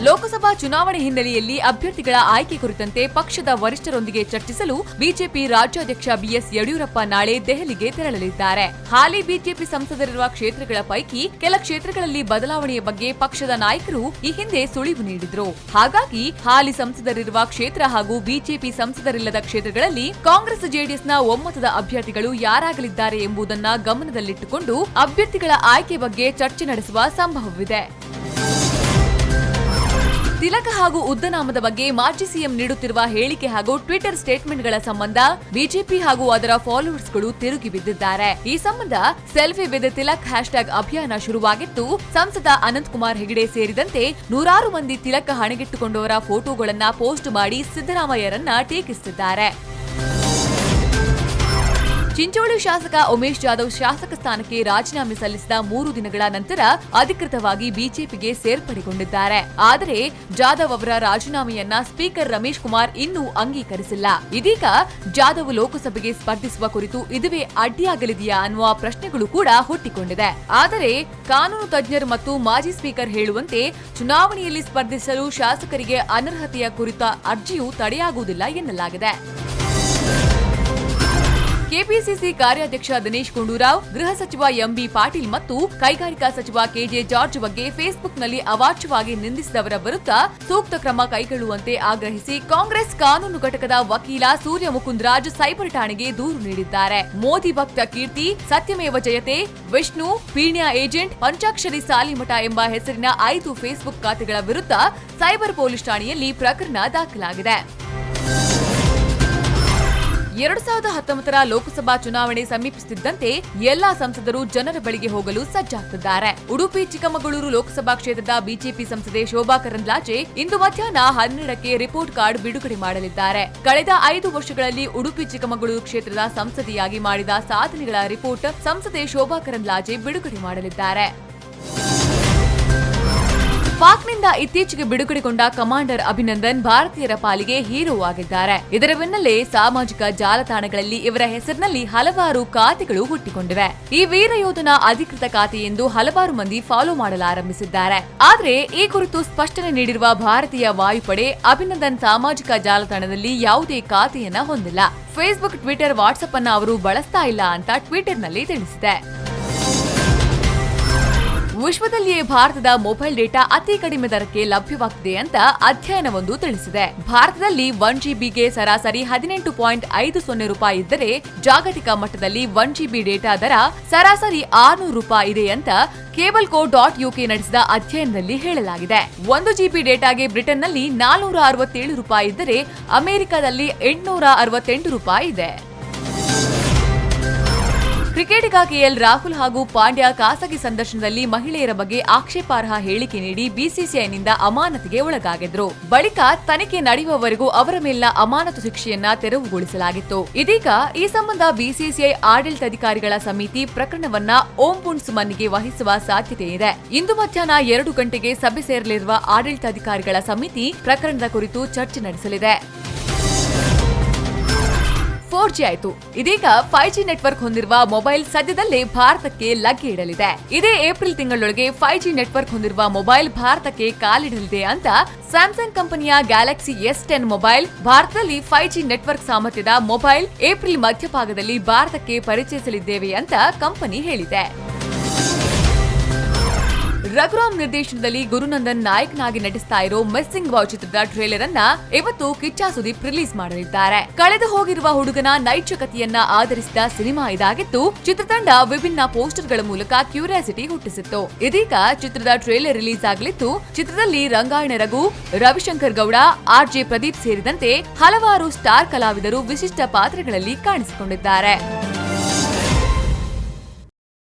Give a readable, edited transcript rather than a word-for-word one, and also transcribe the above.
ಲೋಕಸಭಾ ಚುನಾವಣೆ ಹಿನ್ನೆಲೆಯಲ್ಲಿ ಅಭ್ಯರ್ಥಿಗಳ ಆಯ್ಕೆ ಕುರಿತಂತೆ ಪಕ್ಷದ ವರಿಷ್ಠರೊಂದಿಗೆ ಚರ್ಚಿಸಲು ಬಿಜೆಪಿ ರಾಜ್ಯಾಧ್ಯಕ್ಷ ಬಿಎಸ್ ಯಡಿಯೂರಪ್ಪ ನಾಳೆ ದೆಹಲಿಗೆ ತೆರಳಲಿದ್ದಾರೆ. ಹಾಲಿ ಬಿಜೆಪಿ ಸಂಸದರಿರುವ ಕ್ಷೇತ್ರಗಳ ಪೈಕಿ ಕೆಲ ಕ್ಷೇತ್ರಗಳಲ್ಲಿ ಬದಲಾವಣೆಯ ಬಗ್ಗೆ ಪಕ್ಷದ ನಾಯಕರು ಈ ಹಿಂದೆ ಸುಳಿವು ನೀಡಿದ್ರು. ಹಾಗಾಗಿ ಹಾಲಿ ಸಂಸದರಿರುವ ಕ್ಷೇತ್ರ ಹಾಗೂ ಬಿಜೆಪಿ ಸಂಸದರಿಲ್ಲದ ಕ್ಷೇತ್ರಗಳಲ್ಲಿ ಕಾಂಗ್ರೆಸ್ ಜೆಡಿಎಸ್ನ ಒಮ್ಮತದ ಅಭ್ಯರ್ಥಿಗಳು ಯಾರಾಗಲಿದ್ದಾರೆ ಎಂಬುದನ್ನ ಗಮನದಲ್ಲಿಟ್ಟುಕೊಂಡು ಅಭ್ಯರ್ಥಿಗಳ ಆಯ್ಕೆ ಬಗ್ಗೆ ಚರ್ಚೆ ನಡೆಸುವ ಸಂಭವವಿದೆ. ತಿಲಕ ಹಾಗೂ ಉದ್ದನಾಮದ ಬಗ್ಗೆ ಮಾಜಿ ಸಿಎಂ ನೀಡುತ್ತಿರುವ ಹೇಳಿಕೆ ಹಾಗೂ ಟ್ವಿಟರ್ ಸ್ಟೇಟ್ಮೆಂಟ್ಗಳ ಸಂಬಂಧ ಬಿಜೆಪಿ ಹಾಗೂ ಅದರ ಫಾಲೋವರ್ಸ್ಗಳು ತಿರುಗಿ ಬಿದ್ದಿದ್ದಾರೆ. ಈ ಸಂಬಂಧ ಸೆಲ್ಫಿ ವಿತ್ ತಿಲಕ್ ಹ್ಯಾಶ್ಟ್ಯಾಗ್ ಅಭಿಯಾನ ಶುರುವಾಗಿದ್ದು, ಸಂಸದ ಅನಂತಕುಮಾರ್ ಹೆಗಡೆ ಸೇರಿದಂತೆ ನೂರಾರು ಮಂದಿ ತಿಲಕ ಹಣೆಗಿಟ್ಟುಕೊಂಡವರ ಫೋಟೋಗಳನ್ನ ಪೋಸ್ಟ್ ಮಾಡಿ ಸಿದ್ದರಾಮಯ್ಯರನ್ನ ಟೀಕಿಸುತ್ತಿದ್ದಾರೆ. ಚಿಂಚೋಳಿ ಶಾಸಕ ಉಮೇಶ್ ಜಾಧವ್ ಶಾಸಕ ಸ್ಥಾನಕ್ಕೆ ರಾಜೀನಾಮೆ ಸಲ್ಲಿಸಿದ 3 ದಿನಗಳ ನಂತರ ಅಧಿಕೃತವಾಗಿ ಬಿಜೆಪಿಗೆ ಸೇರ್ಪಡೆಗೊಂಡಿದ್ದಾರೆ. ಆದರೆ ಜಾಧವ್ ಅವರ ರಾಜೀನಾಮೆಯನ್ನ ಸ್ಪೀಕರ್ ರಮೇಶ್ ಕುಮಾರ್ ಇನ್ನೂ ಅಂಗೀಕರಿಸಿಲ್ಲ. ಇದೀಗ ಜಾಧವ್ ಲೋಕಸಭೆಗೆ ಸ್ಪರ್ಧಿಸುವ ಕುರಿತು ಇದುವೇ ಅಡ್ಡಿಯಾಗಲಿದೆಯಾ ಅನ್ನುವ ಪ್ರಶ್ನೆಗಳು ಕೂಡ ಹುಟ್ಟಿಕೊಂಡಿದೆ. ಆದರೆ ಕಾನೂನು ತಜ್ಞರು ಮತ್ತು ಮಾಜಿ ಸ್ಪೀಕರ್ ಹೇಳುವಂತೆ ಚುನಾವಣೆಯಲ್ಲಿ ಸ್ಪರ್ಧಿಸಲು ಶಾಸಕರಿಗೆ ಅನರ್ಹತೆಯ ಕುರಿತ ಅರ್ಜಿಯು ತಡೆಯಾಗುವುದಿಲ್ಲ ಎನ್ನಲಾಗಿದೆ. ಕೆಪಿಸಿಸಿ ಕಾರ್ಯಾಧ್ಯಕ್ಷ ದಿನೇಶ್ ಗುಂಡೂರಾವ್, ಗೃಹ ಸಚಿವ ಎಂಬಿ ಪಾಟೀಲ್ ಮತ್ತು ಕೈಗಾರಿಕಾ ಸಚಿವ ಕೆಜೆ ಜಾರ್ಜ್ ಬಗ್ಗೆ ಫೇಸ್ಬುಕ್ನಲ್ಲಿ ಅವಾಚ್ಯವಾಗಿ ನಿಂದಿಸಿದವರ ವಿರುದ್ಧ ಸೂಕ್ತ ಕ್ರಮ ಕೈಗೊಳ್ಳುವಂತೆ ಆಗ್ರಹಿಸಿ ಕಾಂಗ್ರೆಸ್ ಕಾನೂನು ಘಟಕದ ವಕೀಲ ಸೂರ್ಯ ಮುಕುಂದರಾಜ್ ಸೈಬರ್ ಠಾಣೆಗೆ ದೂರು ನೀಡಿದ್ದಾರೆ. ಮೋದಿ ಭಕ್ತ ಕೀರ್ತಿ, ಸತ್ಯಮೇವ ಜಯತೆ, ವಿಷ್ಣು, ಪೀಣ್ಯ ಏಜೆಂಟ್, ಪಂಚಾಕ್ಷರಿ ಸಾಲಿಮಠ ಎಂಬ ಹೆಸರಿನ 5 ಫೇಸ್ಬುಕ್ ಖಾತೆಗಳ ವಿರುದ್ಧ ಸೈಬರ್ ಪೊಲೀಸ್ ಠಾಣೆಯಲ್ಲಿ ಪ್ರಕರಣ ದಾಖಲಾಗಿದೆ. 2019ರ ಲೋಕಸಭಾ ಚುನಾವಣೆ ಸಮೀಪಿಸುತ್ತಿದ್ದಂತೆ ಎಲ್ಲಾ ಸಂಸದರು ಜನರ ಬಳಿಗೆ ಹೋಗಲು ಸಜ್ಜಾಗುತ್ತಿದ್ದಾರೆ. ಉಡುಪಿ ಚಿಕ್ಕಮಗಳೂರು ಲೋಕಸಭಾ ಕ್ಷೇತ್ರದ ಬಿಜೆಪಿ ಸಂಸದೆ ಶೋಭಾ ಕರಂದ್ಲಾಜೆ ಇಂದು ಮಧ್ಯಾಹ್ನ 12ಕ್ಕೆ ರಿಪೋರ್ಟ್ ಕಾರ್ಡ್ ಬಿಡುಗಡೆ ಮಾಡಲಿದ್ದಾರೆ. ಕಳೆದ 5 ವರ್ಷಗಳಲ್ಲಿ ಉಡುಪಿ ಚಿಕ್ಕಮಗಳೂರು ಕ್ಷೇತ್ರದ ಸಂಸದೆಯಾಗಿ ಮಾಡಿದ ಸಾಧನೆಗಳ ರಿಪೋರ್ಟ್ ಸಂಸದೆ ಶೋಭಾ ಕರಂದ್ಲಾಜೆ ಬಿಡುಗಡೆ ಮಾಡಲಿದ್ದಾರೆ. ಪಾಕ್ನಿಂದ ಇತ್ತೀಚೆಗೆ ಬಿಡುಗಡೆಗೊಂಡ ಕಮಾಂಡರ್ ಅಭಿನಂದನ್ ಭಾರತೀಯರ ಪಾಲಿಗೆ ಹೀರೋ ಆಗಿದ್ದಾರೆ. ಇದರ ಬೆನ್ನಲ್ಲೇ ಸಾಮಾಜಿಕ ಜಾಲತಾಣಗಳಲ್ಲಿ ಇವರ ಹೆಸರಿನಲ್ಲಿ ಹಲವಾರು ಖಾತೆಗಳು ಹುಟ್ಟಿಕೊಂಡಿವೆ. ಈ ವೀರ ಯೋಧನ ಅಧಿಕೃತ ಖಾತೆ ಎಂದು ಹಲವಾರು ಮಂದಿ ಫಾಲೋ ಮಾಡಲಾರಂಭಿಸಿದ್ದಾರೆ. ಆದರೆ ಈ ಕುರಿತು ಸ್ಪಷ್ಟನೆ ನೀಡಿರುವ ಭಾರತೀಯ ವಾಯುಪಡೆ ಅಭಿನಂದನ್ ಸಾಮಾಜಿಕ ಜಾಲತಾಣದಲ್ಲಿ ಯಾವುದೇ ಖಾತೆಯನ್ನ ಹೊಂದಿಲ್ಲ. ಫೇಸ್ಬುಕ್, ಟ್ವಿಟರ್, ವಾಟ್ಸ್ಆಪ್ ಅನ್ನ ಅವರು ಬಳಸ್ತಾ ಇಲ್ಲ ಅಂತ ಟ್ವಿಟರ್ನಲ್ಲಿ ತಿಳಿಸಿದೆ. ವಿಶ್ವದಲ್ಲಿಯೇ ಭಾರತದ ಮೊಬೈಲ್ ಡೇಟಾ ಅತಿ ಕಡಿಮೆ ದರಕ್ಕೆ ಲಭ್ಯವಾಗ್ತಿದೆ ಅಂತ ಅಧ್ಯಯನವೊಂದು ತಿಳಿಸಿದೆ. ಭಾರತದಲ್ಲಿ 1GB ಸರಾಸರಿ 18.50 ರೂಪಾಯಿ ಇದ್ದರೆ ಜಾಗತಿಕ ಮಟ್ಟದಲ್ಲಿ 1GB ಡೇಟಾ ದರ ಸರಾಸರಿ 600 ರೂಪಾಯಿ ಇದೆ ಅಂತ ಕೇಬಲ್ಕೋ.uk ನಡೆಸಿದ ಅಧ್ಯಯನದಲ್ಲಿ ಹೇಳಲಾಗಿದೆ. 1GB ಡೇಟಾಗೆ ಬ್ರಿಟನ್ನಲ್ಲಿ 467 ರೂಪಾಯಿ ಇದ್ದರೆ ಅಮೆರಿಕದಲ್ಲಿ 868 ರೂಪಾಯಿ ಇದೆ. ಕ್ರಿಕೆಟಿಗ ಕೆಎಲ್ ರಾಹುಲ್ ಹಾಗೂ ಪಾಂಡ್ಯ ಖಾಸಗಿ ಸಂದರ್ಶನದಲ್ಲಿ ಮಹಿಳೆಯರ ಬಗ್ಗೆ ಆಕ್ಷೇಪಾರ್ಹ ಹೇಳಿಕೆ ನೀಡಿ ಬಿಸಿಸಿಐನಿಂದ ಅಮಾನತಿಗೆ ಒಳಗಾಗಿದ್ರು. ಬಳಿಕ ತನಿಖೆ ನಡೆಯುವವರೆಗೂ ಅವರ ಮೇಲಿನ ಅಮಾನತು ಶಿಕ್ಷೆಯನ್ನ ತೆರವುಗೊಳಿಸಲಾಗಿತ್ತು. ಇದೀಗ ಈ ಸಂಬಂಧ ಬಿಸಿಸಿಐ ಆಡಳಿತಾಧಿಕಾರಿಗಳ ಸಮಿತಿ ಪ್ರಕರಣವನ್ನ ಓಂಬುಡ್ಸ್ಮನ್ಗೆ ವಹಿಸುವ ಸಾಧ್ಯತೆ ಇದೆ. ಇಂದು ಮಧ್ಯಾಹ್ನ 2 ಗಂಟೆಗೆ ಸಭೆ ಸೇರಲಿರುವ ಆಡಳಿತಾಧಿಕಾರಿಗಳ ಸಮಿತಿ ಪ್ರಕರಣದ ಕುರಿತು ಚರ್ಚೆ ನಡೆಸಲಿದೆ. 4G ಆಯಿತು. ಇದೀಗ 5G ನೆಟ್ವರ್ಕ್ ಹೊಂದಿರುವ ಮೊಬೈಲ್ ಸದ್ಯದಲ್ಲೇ ಭಾರತಕ್ಕೆ ಲಗ್ಗೆ ಇಡಲಿದೆ. ಇದೇ ಏಪ್ರಿಲ್ ತಿಂಗಳೊಳಗೆ 5G ನೆಟ್ವರ್ಕ್ ಹೊಂದಿರುವ ಮೊಬೈಲ್ ಭಾರತಕ್ಕೆ ಕಾಲಿಡಲಿದೆ ಅಂತ ಸ್ಯಾಮ್ಸಂಗ್ ಕಂಪನಿಯ ಗ್ಯಾಲಕ್ಸಿ S10 ಮೊಬೈಲ್ ಭಾರತದಲ್ಲಿ 5G ನೆಟ್ವರ್ಕ್ ಸಾಮರ್ಥ್ಯದ ಮೊಬೈಲ್ ಏಪ್ರಿಲ್ ಮಧ್ಯಭಾಗದಲ್ಲಿ ಭಾರತಕ್ಕೆ ಪರಿಚಯಿಸಲಿದ್ದೇವೆ ಅಂತ ಕಂಪನಿ ಹೇಳಿದೆ. ರಘುರಾಮ್ ನಿರ್ದೇಶನದಲ್ಲಿ ಗುರುನಂದನ್ ನಾಯಕನಾಗಿ ನಟಿಸ್ತಾ ಇರೋ ಮಿಸ್ಸಿಂಗ್ ಬಾಯ್ ಚಿತ್ರದ ಟ್ರೇಲರ್ ಅನ್ನ ಇವತ್ತು ಕಿಚ್ಚ ಸುದೀಪ್ ರಿಲೀಸ್ ಮಾಡಲಿದ್ದಾರೆ. ಕಳೆದು ಹೋಗಿರುವ ಹುಡುಗನ ನೈಜ ಕಥೆಯನ್ನ ಆಧರಿಸಿದ ಸಿನಿಮಾ ಇದಾಗಿದ್ದು, ಚಿತ್ರತಂಡ ವಿಭಿನ್ನ ಪೋಸ್ಟರ್ಗಳ ಮೂಲಕ ಕ್ಯೂರಿಯಾಸಿಟಿ ಹುಟ್ಟಿಸಿತ್ತು. ಇದೀಗ ಚಿತ್ರದ ಟ್ರೇಲರ್ ರಿಲೀಸ್ ಆಗಲಿದ್ದು, ಚಿತ್ರದಲ್ಲಿ ರಂಗಾಯಣ ರಘು, ರವಿಶಂಕರ್ ಗೌಡ, RJ ಪ್ರದೀಪ್ ಸೇರಿದಂತೆ ಹಲವಾರು ಸ್ಟಾರ್ ಕಲಾವಿದರು ವಿಶಿಷ್ಟ ಪಾತ್ರಗಳಲ್ಲಿ ಕಾಣಿಸಿಕೊಂಡಿದ್ದಾರೆ.